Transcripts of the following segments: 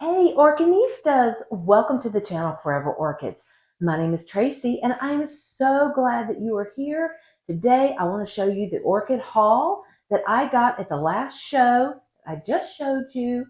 Hey, Orchidnistas! Welcome to the channel Forever Orchids. My name is Tracy, and I am so glad that you are here. Today, I want to show you the orchid haul that I got at the last show I just showed you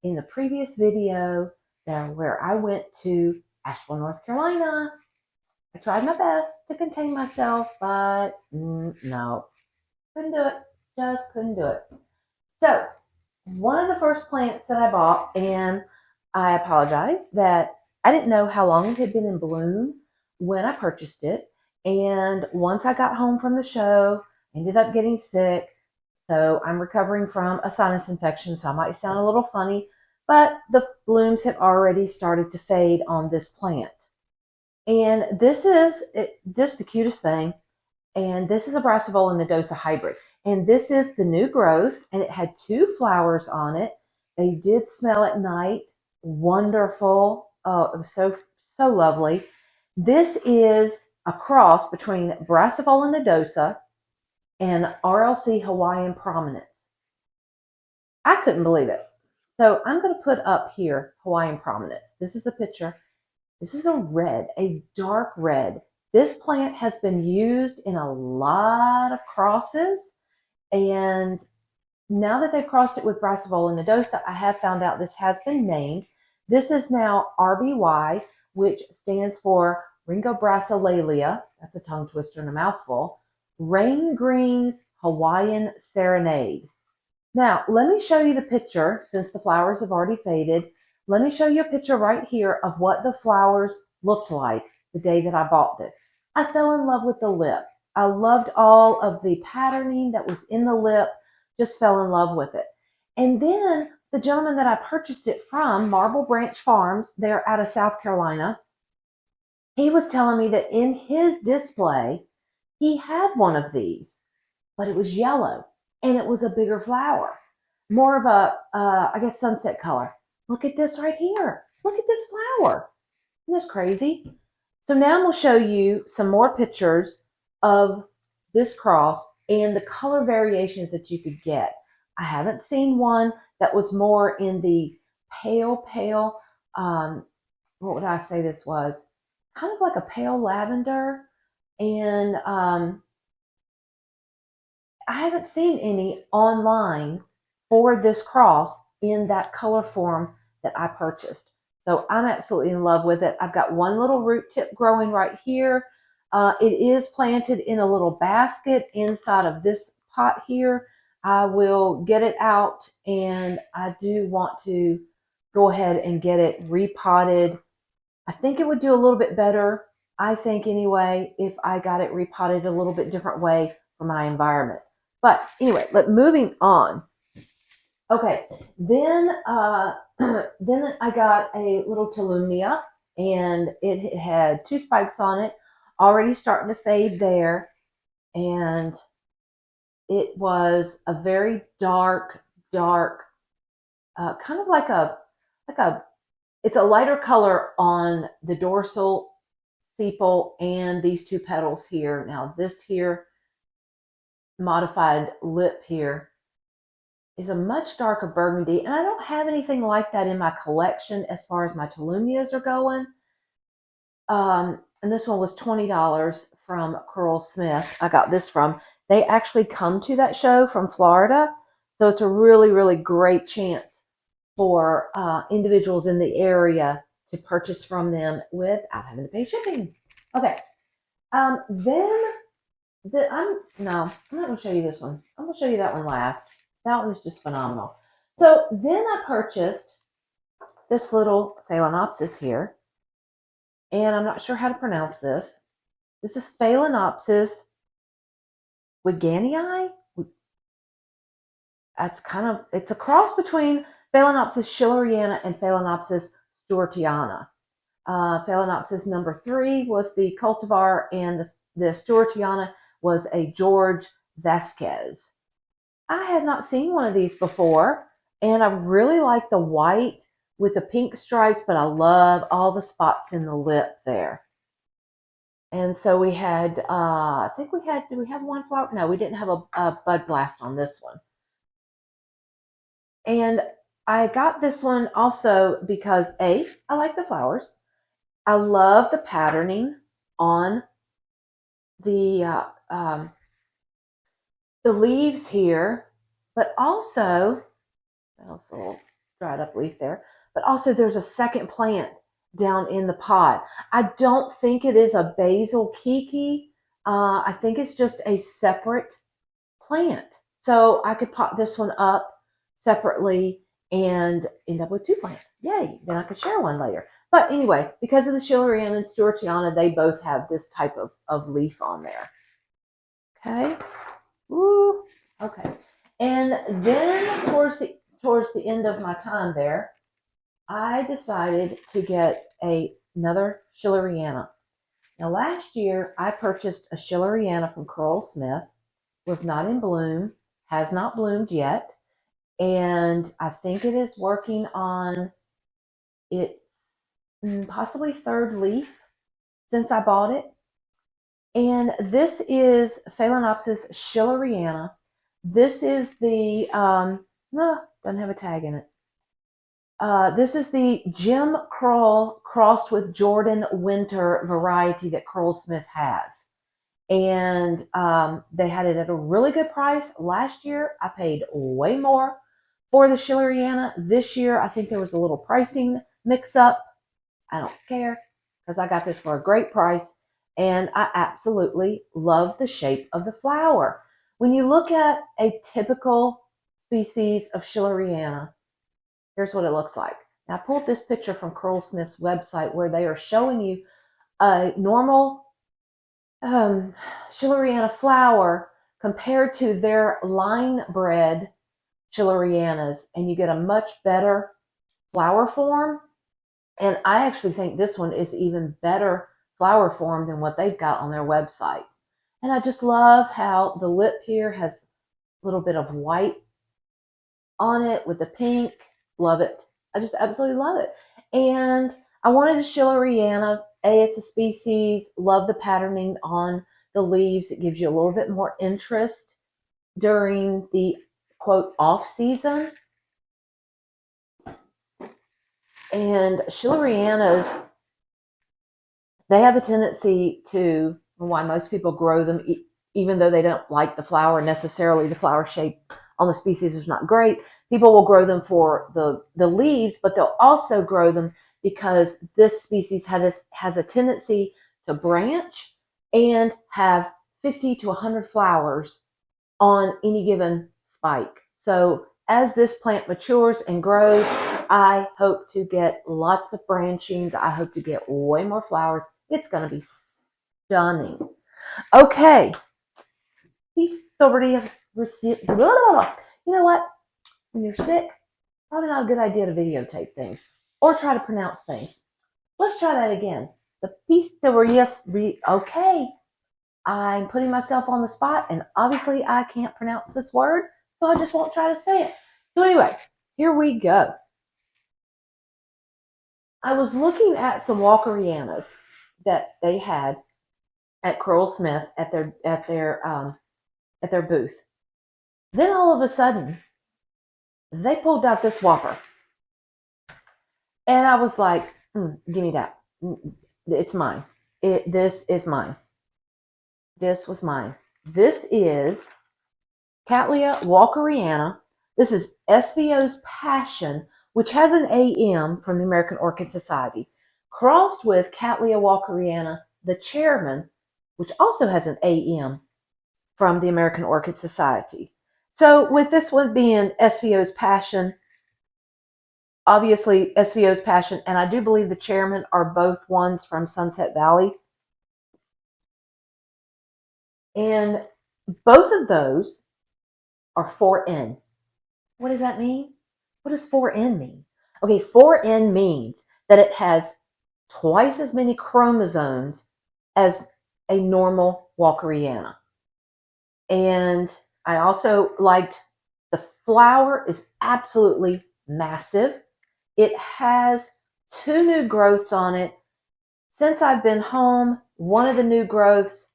in the previous video where I went to Asheville, North Carolina. I tried my best to contain myself, but no, couldn't do it. Just couldn't do it. So, one of the first plants that I bought, and I apologize that I didn't know how long it had been in bloom when I purchased it. And once I got home from the show, I ended up getting sick. So I'm recovering from a sinus infection, so I might sound a little funny, but the blooms have already started to fade on this plant. And this is just the cutest thing. And this is a Brassivola nodosa hybrid. And this is the new growth, and it had two flowers on it. They did smell at night. Wonderful. Oh, it was so lovely. This is a cross between Brassivola nodosa and RLC Hawaiian prominence. I couldn't believe it. So I'm going to put up here Hawaiian prominence. This is the picture. This is a red, a dark red. This plant has been used in a lot of crosses, and now that they've crossed it with Brassivola nodosa, I have found out this has been named. This is now RBY, which stands for Ringobrassalalia. That's a tongue twister and a mouthful. Rain Green's Hawaiian Serenade. Now, let me show you the picture, since the flowers have already faded. Let me show you a picture right here of what the flowers looked like the day that I bought this. I fell in love with the lip. I loved all of the patterning that was in the lip, just fell in love with it. And then the gentleman that I purchased it from, Marble Branch Farms, they're out of South Carolina, he was telling me that in his display, he had one of these, but it was yellow and it was a bigger flower, more of a, I guess, sunset color. Look at this right here. Look at this flower. Isn't this crazy? So now I'm going to show you some more pictures of this cross and the color variations that you could get. I haven't seen one that was more in the pale, what would I say this was? Kind of like a pale lavender. And I haven't seen any online for this cross in that color form that I purchased. So I'm absolutely in love with it. I've got one little root tip growing right here. It is planted in a little basket inside of this pot here. I will get it out, and I do want to go ahead and get it repotted. I think it would do a little bit better, I think anyway, if I got it repotted a little bit different way for my environment. But anyway, moving on. Okay, then then I got a little Tolunia, and it had two spikes on it, already starting to fade there, and it was a very dark, kind of like a it's a lighter color on the dorsal sepal and these two petals here. Now this here modified lip here is a much darker burgundy, and I don't have anything like that in my collection as far as my Tolunias are going. And this one was $20 from Coral Smith. I got this from. They actually come to that show from Florida, so it's a really great chance for individuals in the area to purchase from them without having to pay shipping. Okay, then I'm not going to show you this one. I'm going to show you that one last. That one is just phenomenal. So then I purchased this little Phalaenopsis here, and I'm not sure how to pronounce this. This is Phalaenopsis Wiganiae. It's a cross between Phalaenopsis schilleriana and Phalaenopsis stewartiana. Phalaenopsis number 3 was the cultivar, and the stewartiana was a George Vasquez. I had not seen one of these before, and I really like the white with the pink stripes, but I love all the spots in the lip there. And so we had, I think we had, did we have one flower? No, we didn't have a bud blast on this one. And I got this one also because A, I like the flowers. I love the patterning on the uh, um, the leaves here, but also that was a little dried up leaf there. But also there's a second plant down in the pot. I don't think it is a basil kiki. I think it's just a separate plant. So I could pop this one up separately and end up with two plants. Yay! Then I could share one later. But anyway, because of the schilleriana and stewartiana, they both have this type of leaf on there. Okay. Woo. Okay. And then towards the end of my time there, I decided to get another schilleriana. Now last year I purchased a schilleriana from Curl Smith. Was not in bloom, has not bloomed yet, and I think it is working on its possibly third leaf since I bought it. And this is Phalaenopsis schilleriana. This is the, no, doesn't have a tag in it. This is the Jim Krull crossed with Jordan Winter variety that Curl Smith has. And they had it at a really good price. Last year, I paid way more for the schilleriana. This year, I think there was a little pricing mix up. I don't care because I got this for a great price. And I absolutely love the shape of the flower. When you look at a typical species of schilleriana, here's what it looks like. Now, I pulled this picture from Curl Smith's website where they are showing you a normal schilleriana flower compared to their line bred schillerianas, and you get a much better flower form. And I actually think this one is even better flower form than what they've got on their website. And I just love how the lip here has a little bit of white on it with the pink. Love it. I just absolutely love it. And I wanted a schilleriana. It's a species. Love the patterning on the leaves. It gives you a little bit more interest during the quote off season. And schillerianas, they have a tendency to, why most people grow them, even though they don't like the flower necessarily, the flower shape on the species is not great. People will grow them for the leaves, but they'll also grow them because this species has a tendency to branch and have 50 to 100 flowers on any given spike. So as this plant matures and grows, I hope to get lots of branchings. I hope to get way more flowers. It's going to be stunning. Okay. He's already, you know what? When you're sick, probably not a good idea to videotape things or try to pronounce things. Let's try that again. The piece de yes, okay. I'm putting myself on the spot, and obviously I can't pronounce this word, so I just won't try to say it. So anyway, here we go. I was looking at some walkerianas that they had at Curl Smith at their booth. Then all of a sudden, they pulled out this whopper, and I was like, "Give me that! It's mine. This is mine. This was mine. This is Cattleya walkeriana. This is SVO's Passion, which has an AM from the American Orchid Society, crossed with Cattleya walkeriana, the chairman, which also has an AM from the American Orchid Society. So with this one being SVO's Passion, obviously SVO's Passion, and I do believe the chairman are both ones from Sunset Valley. And both of those are 4N. What does that mean? What does 4N mean? Okay, 4N means that it has twice as many chromosomes as a normal walkeriana. And I also liked the flower is absolutely massive. It has 2 new growths on it. Since I've been home, one of the new growths,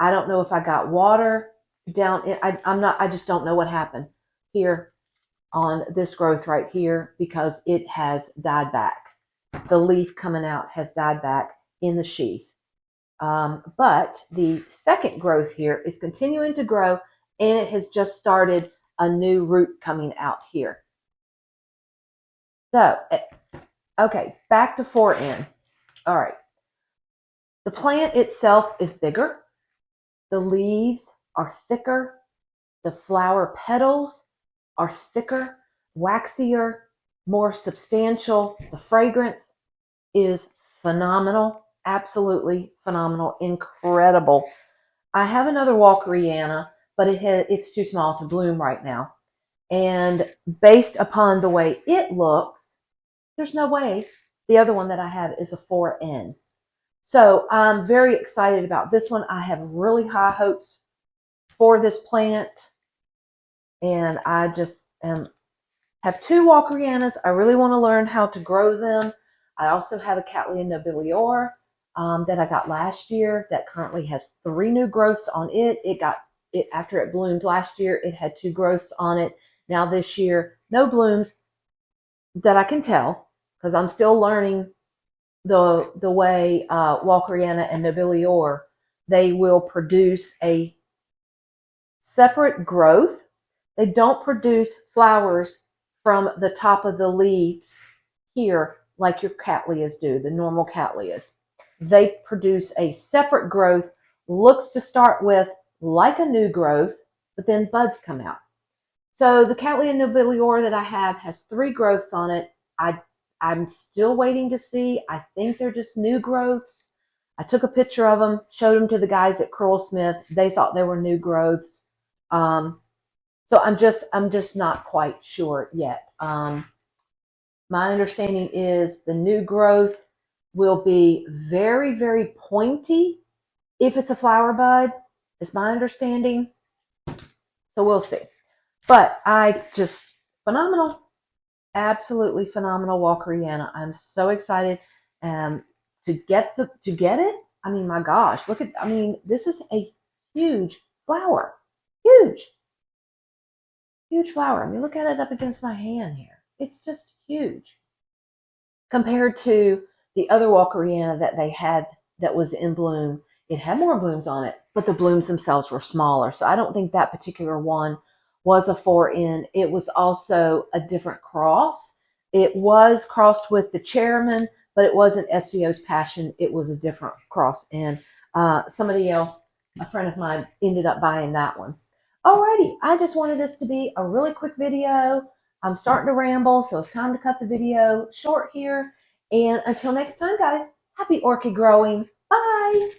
I don't know if I got water down in, I just don't know what happened. Here, on this growth right here because it has died back. The leaf coming out has died back in the sheath. But the second growth here is continuing to grow, and it has just started a new root coming out here. So, okay, back to 4N. All right. The plant itself is bigger. The leaves are thicker. The flower petals are thicker, waxier, more substantial. The fragrance is phenomenal, absolutely phenomenal, incredible. I have another walkeriana, but it's too small to bloom right now. And based upon the way it looks, there's no way the other one that I have is a 4N. So I'm very excited about this one. I have really high hopes for this plant. And I just have two walkerianas. I really want to learn how to grow them. I also have a Cattleya nobilior that I got last year that currently has 3 new growths on it. It after it bloomed last year, it had 2 growths on it. Now this year, no blooms that I can tell because I'm still learning the way walkeriana and nobilior, they will produce a separate growth. They don't produce flowers from the top of the leaves here like your Cattleyas do, the normal Cattleyas. They produce a separate growth, looks to start with like a new growth, but then buds come out. So the Cattleya nobilior that I have has 3 growths on it. I'm still waiting to see. I think they're just new growths. I took a picture of them, showed them to the guys at Smith. They thought they were new growths. So I'm just not quite sure yet. My understanding is the new growth will be very, very pointy if it's a flower bud, is my understanding. So we'll see. But I just phenomenal, absolutely phenomenal walkeriana. I'm so excited to get it. I mean, my gosh, look at. I mean, this is a huge flower, huge. Huge flower. I mean, look at it up against my hand here. It's just huge. Compared to the other walkeriana that they had that was in bloom, it had more blooms on it, but the blooms themselves were smaller. So I don't think that particular one was a 4N. It was also a different cross. It was crossed with the chairman, but it wasn't SVO's passion. It was a different cross. And somebody else, a friend of mine, ended up buying that one. Alrighty, I just wanted this to be a really quick video. I'm starting to ramble, so it's time to cut the video short here. And until next time, guys, happy orchid growing. Bye.